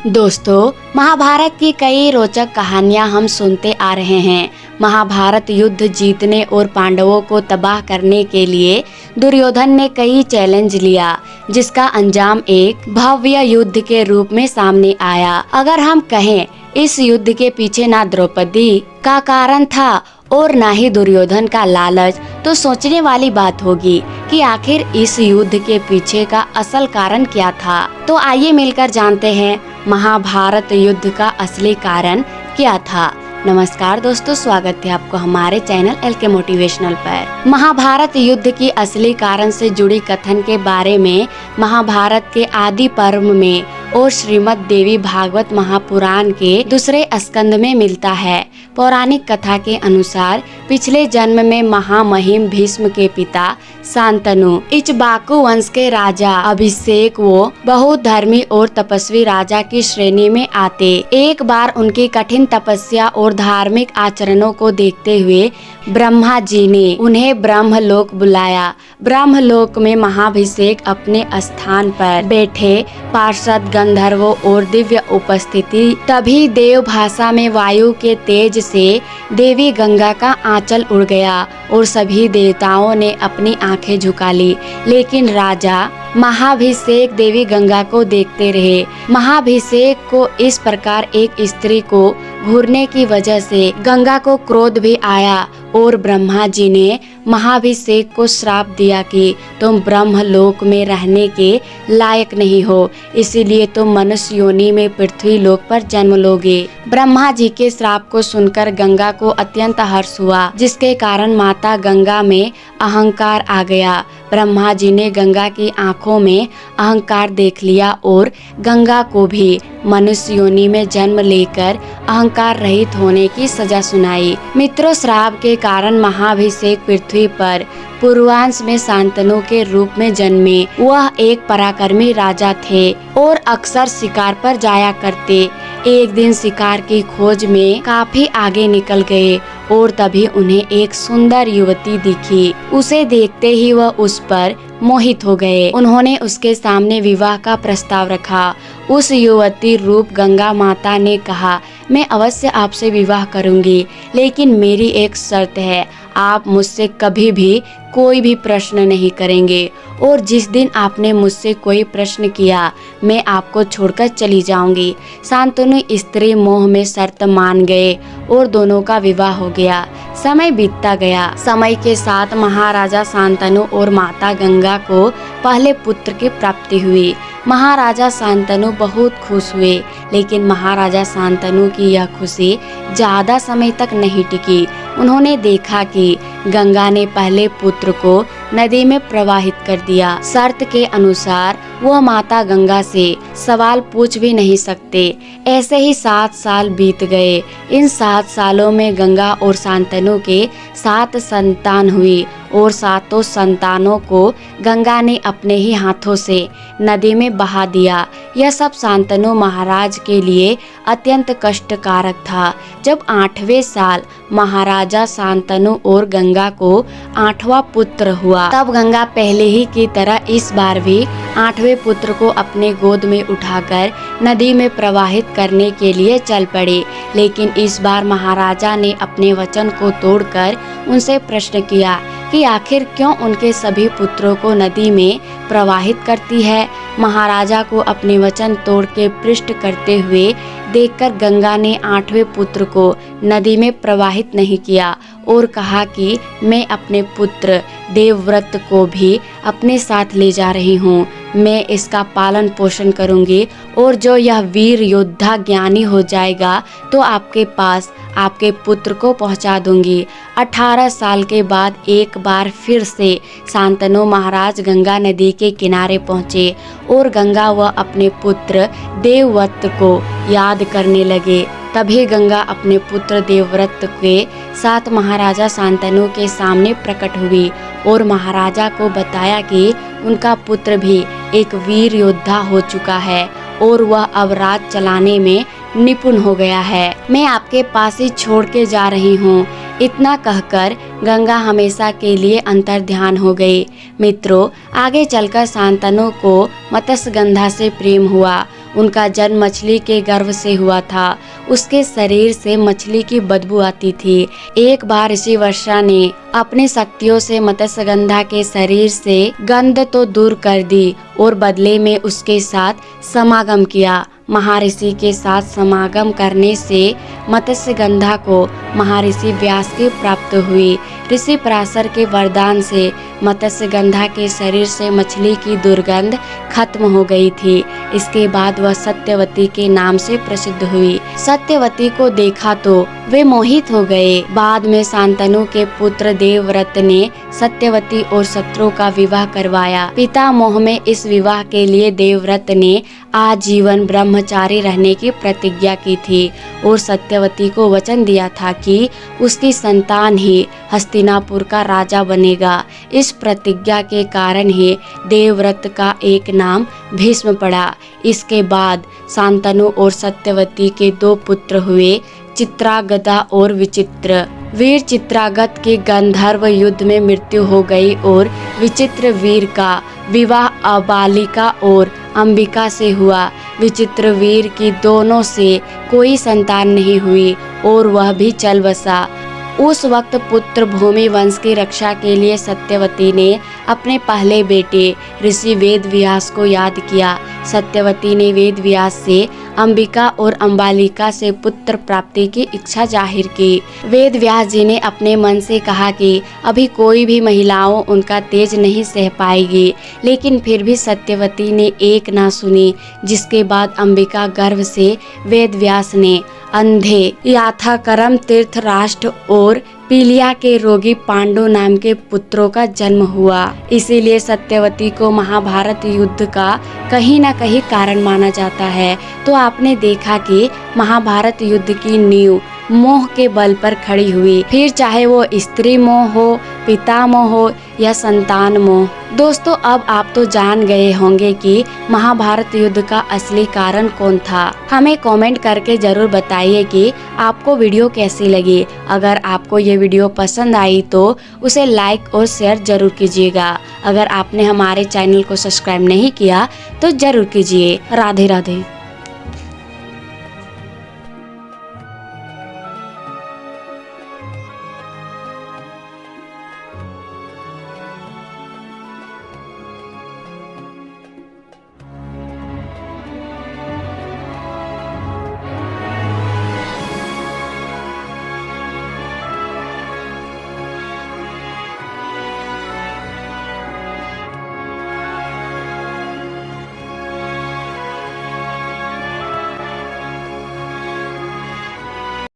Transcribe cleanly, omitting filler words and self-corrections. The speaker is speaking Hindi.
दोस्तों, महाभारत की कई रोचक कहानियां हम सुनते आ रहे हैं। महाभारत युद्ध जीतने और पांडवों को तबाह करने के लिए दुर्योधन ने कई चैलेंज लिया, जिसका अंजाम एक भव्य युद्ध के रूप में सामने आया। अगर हम कहें इस युद्ध के पीछे ना द्रौपदी का कारण था और ना ही दुर्योधन का लालच, तो सोचने वाली बात होगी कि आखिर इस युद्ध के पीछे का असल कारण क्या था। तो आइए मिलकर जानते हैं महाभारत युद्ध का असली कारण क्या था। नमस्कार दोस्तों, स्वागत है आपको हमारे चैनल LK मोटिवेशनल पर। महाभारत युद्ध की असली कारण से जुड़ी कथन के बारे में महाभारत के आदि पर्व में और श्रीमद् देवी भागवत महापुराण के दूसरे स्कंद में मिलता है। पौराणिक कथा के अनुसार पिछले जन्म में महामहिम भीष्म के पिता शांतनु इक्ष्वाकु वंश के राजा अभिषेक वो बहुत धर्मी और तपस्वी राजा की श्रेणी में आते। एक बार उनकी कठिन तपस्या और धार्मिक आचरणों को देखते हुए ब्रह्मा जी ने उन्हें ब्रह्मलोक बुलाया। ब्रह्मलोक में महाभिषेक अपने स्थान पर बैठे, पार्षद गंधर्वों और दिव्य उपस्थिति। तभी देव भाषा में वायु के तेज से देवी गंगा का आंचल उड़ गया और सभी देवताओं ने अपनी आंखें झुका ली। लेकिन राजा महाभिषेक देवी गंगा को देखते रहे। महाभिषेक को इस प्रकार एक स्त्री को घूरने की वजह से गंगा को क्रोध भी आया और ब्रह्मा जी ने महाभिषेक को श्राप दिया कि तुम ब्रह्मलोक में रहने के लायक नहीं हो, इसीलिए तुम मनुष्य योनि में पृथ्वी लोक पर जन्म लोगे। ब्रह्मा जी के श्राप को सुनकर गंगा को अत्यंत हर्ष हुआ, जिसके कारण माता गंगा में अहंकार आ गया। ब्रह्मा जी ने गंगा की आंखों में अहंकार देख लिया और गंगा को भी मनुष्य योनि में जन्म लेकर अहंकार रहित होने की सजा सुनाई। मित्रों, श्राप के कारण महाभिषेक पृथ्वी पर पूर्वांश में शांतनु के रूप में जन्मे। वह एक पराक्रमी राजा थे और अक्सर शिकार पर जाया करते। एक दिन शिकार की खोज में काफी आगे निकल गए और तभी उन्हें एक सुंदर युवती दिखी। उसे देखते ही वह उस पर मोहित हो गए। उन्होंने उसके सामने विवाह का प्रस्ताव रखा। उस युवती रूप गंगा माता ने कहा, मैं अवश्य आपसे विवाह करूंगी, लेकिन मेरी एक शर्त है, आप मुझसे कभी भी कोई भी प्रश्न नहीं करेंगे और जिस दिन आपने मुझसे कोई प्रश्न किया मैं आपको छोड़कर चली जाऊंगी। शांतनु स्त्री मोह में शर्त मान गए और दोनों का विवाह हो गया। समय बीतता गया। समय के साथ महाराजा शांतनु और माता गंगा को पहले पुत्र की प्राप्ति हुई। महाराजा शांतनु बहुत खुश हुए, लेकिन महाराजा शांतनु की यह खुशी ज्यादा समय तक नहीं टिकी। उन्होंने देखा कि गंगा ने पहले पुत्र को नदी में प्रवाहित कर दिया। शर्त के अनुसार वह माता गंगा से सवाल पूछ भी नहीं सकते। ऐसे ही 7 साल बीत गए। इन 7 सालों में गंगा और शांतनु के 7 संतान हुई और 7 संतानों को गंगा ने अपने ही हाथों से नदी में बहा दिया। यह सब शांतनु महाराज के लिए अत्यंत कष्टकारक था। जब 8वें साल महाराजा शांतनु और गंगा को 8वां पुत्र हुआ, तब गंगा पहले ही की तरह इस बार भी 8वें पुत्र को अपने गोद में उठाकर नदी में प्रवाहित करने के लिए चल पड़े। लेकिन इस बार महाराजा ने अपने वचन को तोड़कर उनसे प्रश्न किया कि आखिर क्यों उनके सभी पुत्रों को नदी में प्रवाहित करती है। महाराजा को अपने वचन तोड़ के पृष्ठ करते हुए देखकर गंगा ने 8वें पुत्र को नदी में प्रवाहित नहीं किया और कहा कि मैं अपने पुत्र देवव्रत को भी अपने साथ ले जा रही हूँ। मैं इसका पालन पोषण करूंगी और जो यह वीर योद्धा ज्ञानी हो जाएगा तो आपके पास आपके पुत्र को पहुंचा दूंगी। 18 साल के बाद एक बार फिर से शांतनु महाराज गंगा नदी के किनारे पहुँचे और गंगा व अपने पुत्र देवव्रत को याद करने लगे। तभी गंगा अपने पुत्र देवव्रत के साथ महाराजा शांतनु के सामने प्रकट हुई और महाराजा को बताया कि उनका पुत्र भी एक वीर योद्धा हो चुका है और वह अब राज चलाने में निपुण हो गया है। मैं आपके पास ही छोड़ के जा रही हूँ। इतना कहकर गंगा हमेशा के लिए अंतर्ध्यान हो गई। मित्रों, आगे चलकर शांतनु को मत्स्यगंधा से प्रेम हुआ उनका जन्म मछली के गर्भ से हुआ था। उसके शरीर से मछली की बदबू आती थी। एक बार ऋषि वर्षा ने अपनी शक्तियों से मत्स्यगंधा के शरीर से गंध तो दूर कर दी और बदले में उसके साथ समागम किया। महर्षि के साथ समागम करने से मत्स्यगंधा को महर्षि व्यास की प्राप्त हुई। ऋषि पराशर के वरदान से मत्स्यगंधा के शरीर से मछली की दुर्गंध खत्म हो गई थी। इसके बाद वह सत्यवती के नाम से प्रसिद्ध हुई। सत्यवती को देखा तो वे मोहित हो गए। बाद में शांतनु के पुत्र देवव्रत ने सत्यवती और शत्रु का विवाह करवाया। पिता मोह में इस विवाह के लिए देवव्रत ने आजीवन ब्रह्मचारी रहने की प्रतिज्ञा की थी और सत्यवती को वचन दिया था कि उसकी संतान ही हस्तिनापुर का राजा बनेगा। इस प्रतिज्ञा के कारण ही देवव्रत का एक नाम भीष्म पड़ा। इसके बाद शांतनु और सत्यवती के 2 पुत्र हुए, चित्रागदा और विचित्र। वीर चित्रागत की गंधर्व युद्ध में मृत्यु हो गई और विचित्र वीर का विवाह अबालिका और अंबिका से हुआ। विचित्र वीर की दोनों से कोई संतान नहीं हुई और वह भी चल बसा। उस वक्त पुत्र भूमि वंश की रक्षा के लिए सत्यवती ने अपने पहले बेटे ऋषि वेदव्यास को याद किया। सत्यवती ने वेदव्यास से अंबिका और अंबालिका से पुत्र प्राप्ति की इच्छा जाहिर की। वेदव्यास जी ने अपने मन से कहा कि अभी कोई भी महिलाओं उनका तेज नहीं सह पाएगी, लेकिन फिर भी सत्यवती ने एक ना सुनी। जिसके बाद अंबिका गर्भ से वेदव्यास ने अंधे याथाकरम तीर्थराष्ट्र और पीलिया के रोगी पांडु नाम के पुत्रों का जन्म हुआ। इसीलिए सत्यवती को महाभारत युद्ध का कहीं न कहीं कारण माना जाता है। तो आपने देखा कि महाभारत युद्ध की नींव मोह के बल पर खड़ी हुई, फिर चाहे वो स्त्री मोह हो, पिता मोह हो या संतान मोह। दोस्तों, अब आप तो जान गए होंगे कि महाभारत युद्ध का असली कारण कौन था। हमें कमेंट करके जरूर बताइए कि आपको वीडियो कैसी लगी। अगर आपको ये वीडियो पसंद आई तो उसे लाइक और शेयर जरूर कीजिएगा। अगर आपने हमारे चैनल को सब्सक्राइब नहीं किया तो जरूर कीजिए। राधे राधे।